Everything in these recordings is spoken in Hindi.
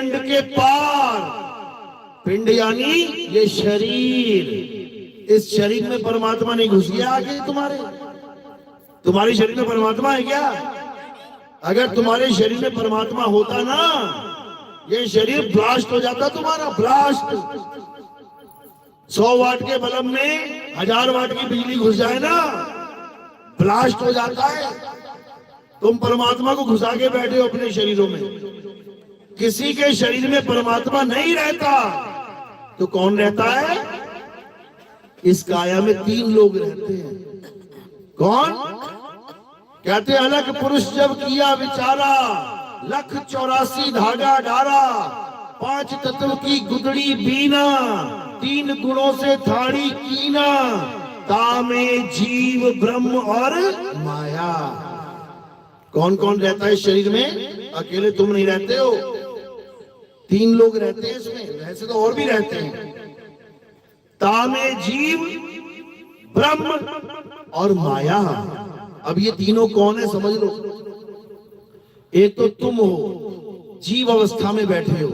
अंड के पार। पिंड यानी ये शरीर, इस शरीर में परमात्मा नहीं घुस गया आगे तुम्हारे शरीर में परमात्मा है क्या? अगर तुम्हारे शरीर में परमात्मा होता ना, ये शरीर ब्लास्ट हो जाता तुम्हारा, ब्लास्ट। 100 वाट के बल्ब में 1000 वाट की बिजली घुस जाए ना, ब्लास्ट हो जाता है। तुम परमात्मा को घुसा के बैठे हो अपने शरीरों में। किसी के शरीर में परमात्मा नहीं रहता तो कौन रहता है? इस काया में 3 लोग रहते हैं। कौन? कहते अलग पुरुष जब किया विचारा, 184 धागा डारा, 5 तत्व की गुदड़ी बीना, 3 गुणों से थाड़ी कीना, तामे जीव ब्रह्म और माया। कौन कौन रहता है शरीर में? अकेले तुम नहीं रहते हो, 3 लोग रहते हैं इसमें, वैसे तो और भी रहते हैं। तामे जीव ब्रह्म और माया। अब ये तीनों कौन है समझ लो। एक तो तुम हो, जीव अवस्था में बैठे हो।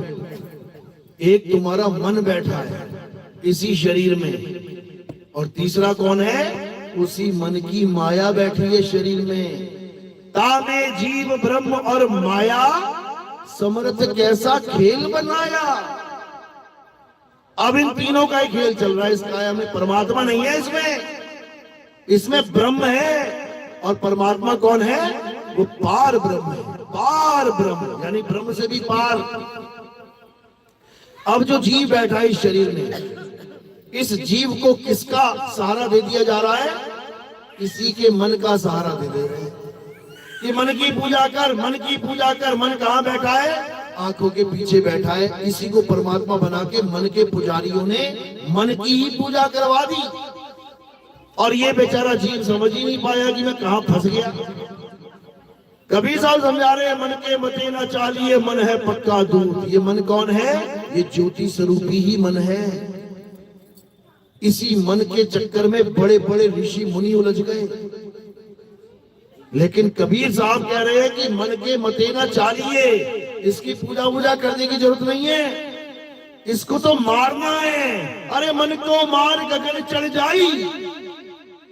एक तुम्हारा मन बैठा है इसी शरीर में। और तीसरा कौन है? उसी मन की माया बैठी है शरीर में। तामे जीव ब्रह्म और माया, समर्थ कैसा खेल बनाया। अब इन तीनों का ही खेल चल रहा है इस काया में। परमात्मा नहीं है इसमें ब्रह्म है। और परमात्मा कौन है? वो पार ब्रह्म है, पार ब्रह्म यानी ब्रह्म से भी पार। अब जो जीव बैठा है इस शरीर में, इस जीव को किसका सहारा दे दिया जा रहा है? इसी के मन का सहारा दे रहे हैं कि मन की पूजा कर, मन की पूजा कर। मन कहाँ बैठा है? आंखों के पीछे बैठा है। इसी को परमात्मा बना के मन के पुजारियों ने मन की ही पूजा करवा दी। और ये बेचारा जीव समझ ही नहीं पाया कि मैं कहां फंस गया। कबीर साहब समझा रहे हैं, मन के मते ना चालिए, मन है पक्का दूत। ये मन कौन है? ये ज्योति स्वरूपी ही मन है। इसी मन के चक्कर में बड़े बड़े ऋषि मुनि उलझ गए। लेकिन कबीर साहब कह रहे हैं कि मन के मते ना चालिए, इसकी पूजा वूजा करने की जरूरत नहीं है, इसको तो मारना है। अरे मन को मार गगन चढ़ जाई,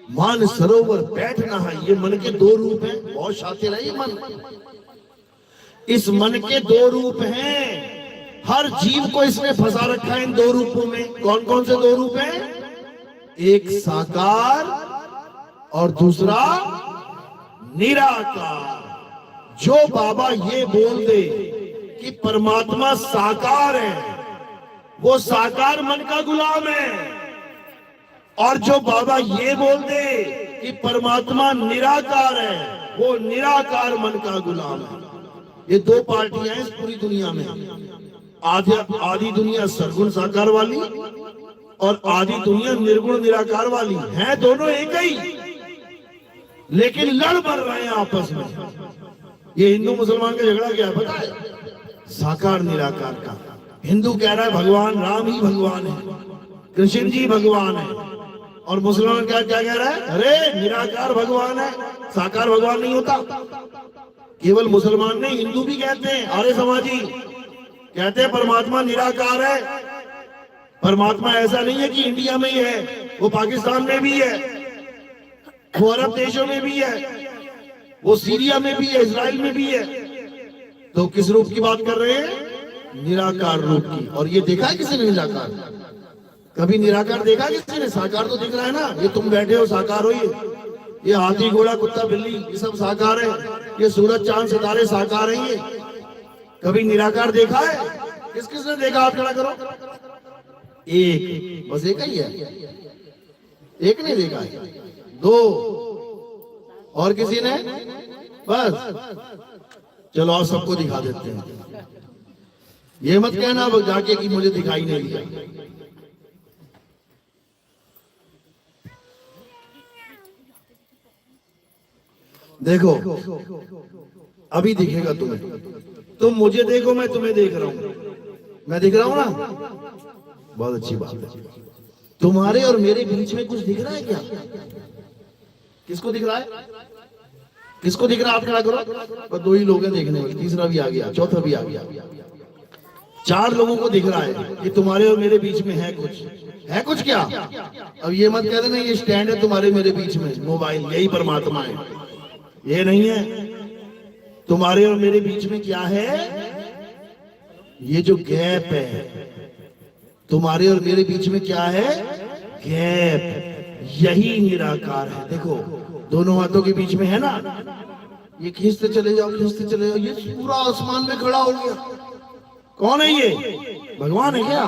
मान सरोवर बैठना है। ये मन के 2 रूप हैं। बहुत शातिर है ये मन। इस मन के 2 रूप हैं। हर जीव को इसने फंसा रखा है इन 2 रूपों में। कौन कौन से 2 रूप हैं? एक साकार और दूसरा निराकार। जो बाबा ये बोल दे कि परमात्मा साकार है, वो साकार मन का गुलाम है। और जो बाबा ये बोल दे कि परमात्मा निराकार है, वो निराकार मन का गुलाम है। ये 2 पार्टियां हैं इस पूरी दुनिया में। आदि दुनिया सरगुण साकार वाली और आदि दुनिया निर्गुण निराकार वाली है। दोनों एक ही, लेकिन लड़ बढ़ रहे हैं आपस में। ये हिंदू मुसलमान का झगड़ा क्या है पता है? साकार निराकार का। हिंदू कह रहा है भगवान राम ही भगवान है, कृष्ण जी भगवान है। और मुसलमान क्या क्या कह रहा है? अरे निराकार भगवान है, साकार भगवान नहीं होता। केवल मुसलमान नहीं, हिंदू भी कहते हैं, आर्य समाजी कहते हैं परमात्मा निराकार है। परमात्मा ऐसा नहीं है कि इंडिया में ही है, वो पाकिस्तान में भी है, वो अरब देशों में भी है, वो सीरिया में भी है, इजराइल में भी है। तो किस रूप की बात कर रहे हैं? निराकार रूप की। और ये देखा है किसी ने निराकार? कभी निराकार देखा किसी ने? साकार तो दिख रहा है ना। ये तुम बैठे हो साकार हो, ये हाथी घोड़ा कुत्ता बिल्ली ये सब साकार है, ये सूरज चांद सितारे साकार हैं। ये कभी निराकार देखा है? किस किसने देखा? हाथ खड़ा करो। एक, बस एक ही है। एक नहीं देखा है, 2 और किसी ने? बस चलो आप सबको दिखा देते हैं। ये मत कहना अब जाके कि मुझे दिखाई नहीं दिया। देखो अभी दिखेगा तुम्हें। तुम मुझे देखो, मैं तुम्हें देख रहा हूं। मैं दिख रहा हूं ना? बहुत अच्छी बात है। तुम्हारे और मेरे बीच में कुछ दिख रहा है क्या? किसको दिख रहा है? किसको दिख रहा है? आप खड़ा करो। बस 2 ही लोग हैं देखने वाले, तीसरा भी आ गया, चौथा भी आ गया। 4 लोगों को दिख रहा है कि तुम्हारे और मेरे बीच में है कुछ क्या? अब ये मत कह देना ये स्टैंड है तुम्हारे मेरे बीच में, मोबाइल, यही परमात्मा है। ये नहीं है। तुम्हारे और मेरे बीच में क्या है? ये जो गैप है, तुम्हारे और मेरे बीच में क्या है? गैप। यही निराकार है। देखो दोनों हाथों के बीच में है ना, ये खींचते चले जाओ, ये पूरा आसमान में खड़ा हो गया। कौन है ये? भगवान है क्या?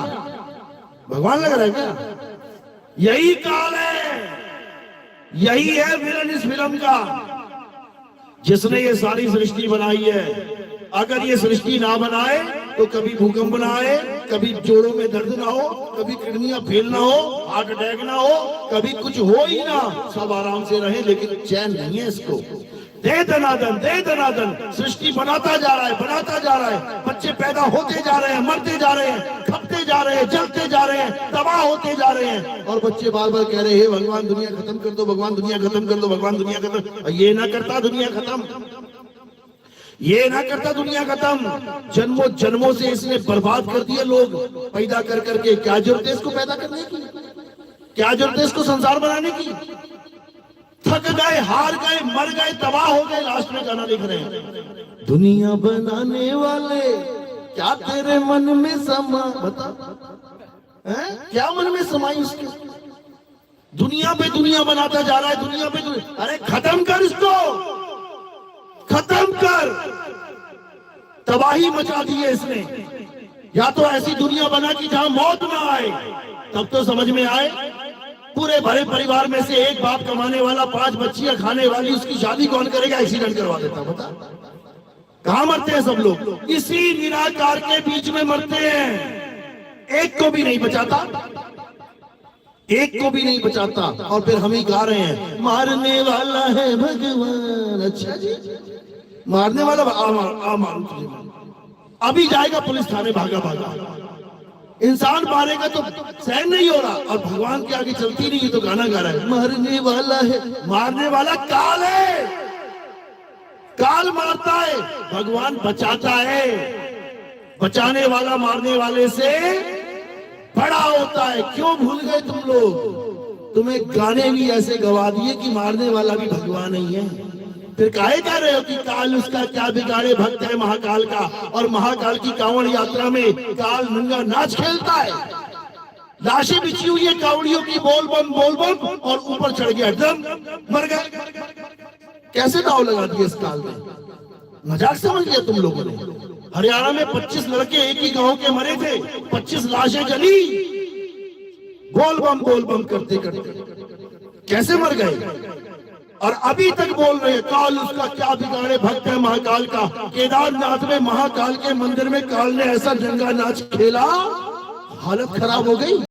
भगवान लग रहा है क्या? यही काल है, यही है विलन इस फिल्म का, जिसने ये सारी सृष्टि बनाई है। अगर ये सृष्टि ना बनाए तो कभी भूकंप ना आए, कभी जोड़ों में दर्द ना हो, कभी किडनियां फेल ना हो, हार्ट अटैक ना हो, कभी कुछ हो ही ना, सब आराम से रहे। लेकिन चैन नहीं है इसको। दे दनादन सृष्टि बनाता जा रहा है। बच्चे पैदा होते जा रहे हैं, मरते जा रहे हैं, खपते जा रहे हैं, जलते जा रहे हैं, तबाह होते जा रहे हैं। और बच्चे बार बार कह रहे हैं भगवान दुनिया खत्म कर दो, भगवान दुनिया खत्म कर दो, भगवान दुनिया खत्म। ये ना करता दुनिया खत्म, ये ना करता दुनिया खत्म। जन्मों जन्मों से इसने बर्बाद कर दिए लोग पैदा कर करके। क्या जरूरत है इसको पैदा करने की? क्या जरूरत है इसको संसार बनाने की? थक गए, हार गए, मर गए, तबाह हो गए, लास्ट में गाना लिख रहे हैं दुनिया बनाने वाले क्या तेरे मन में समा, बता क्या मन में समाई उसके? दुनिया पे दुनिया बनाता जा रहा है, दुनिया पे दुनिया। अरे खत्म कर इसको, खत्म कर। तबाही मचा दी है इसने। या तो ऐसी दुनिया बना कि जहां मौत ना आए, तब तो समझ में आए। पूरे भरे परिवार में से एक बाप कमाने वाला, 5 बच्चियां खाने वाली, उसकी शादी कौन करेगा? एक्सीडेंट करवा देता। बता कहां मरते हैं सब लोग? इसी निराकार के बीच में मरते हैं। एक को भी नहीं बचाता, एक को भी नहीं बचाता। और फिर हम ही गा रहे हैं मारने वाला है भगवान। अच्छा जी, मारने वाला मारू तुझे। अभी जाएगा पुलिस थाने, भागा। इंसान मारेगा तो सहन नहीं हो रहा, और भगवान के आगे चलती नहीं है तो गाना गा रहा है मारने वाला है। मारने वाला काल है, काल मारता है, भगवान बचाता है। बचाने वाला मारने वाले से बड़ा होता है। क्यों भूल गए तुम लोग? तुम्हें गाने भी ऐसे गवा दिए कि मारने वाला भी भगवान ही है। फिर काहे कह रहे हो कि काल उसका क्या बिगाड़े, भक्त है महाकाल का। और महाकाल की कांवड़ यात्रा में काल नंगा नाच खेलता है। लाशें बिछी हुई है कांवड़ियों की, बोल बम, और ऊपर चढ़ गया, दम मर गए। कैसे दाव लगा दिए इस काल में? मजाक समझ लिया तुम लोगों ने। हरियाणा में 25 लड़के एक ही गांव के मरे थे, 25 लाशें जली, बोल बम करते करते। कैसे मर गए? और अभी तक बोल रहे हैं काल उसका क्या बिगाड़े, भक्त है महाकाल का। केदारनाथ में महाकाल के मंदिर में काल ने ऐसा जंगा नाच खेला, हालत खराब हो गई।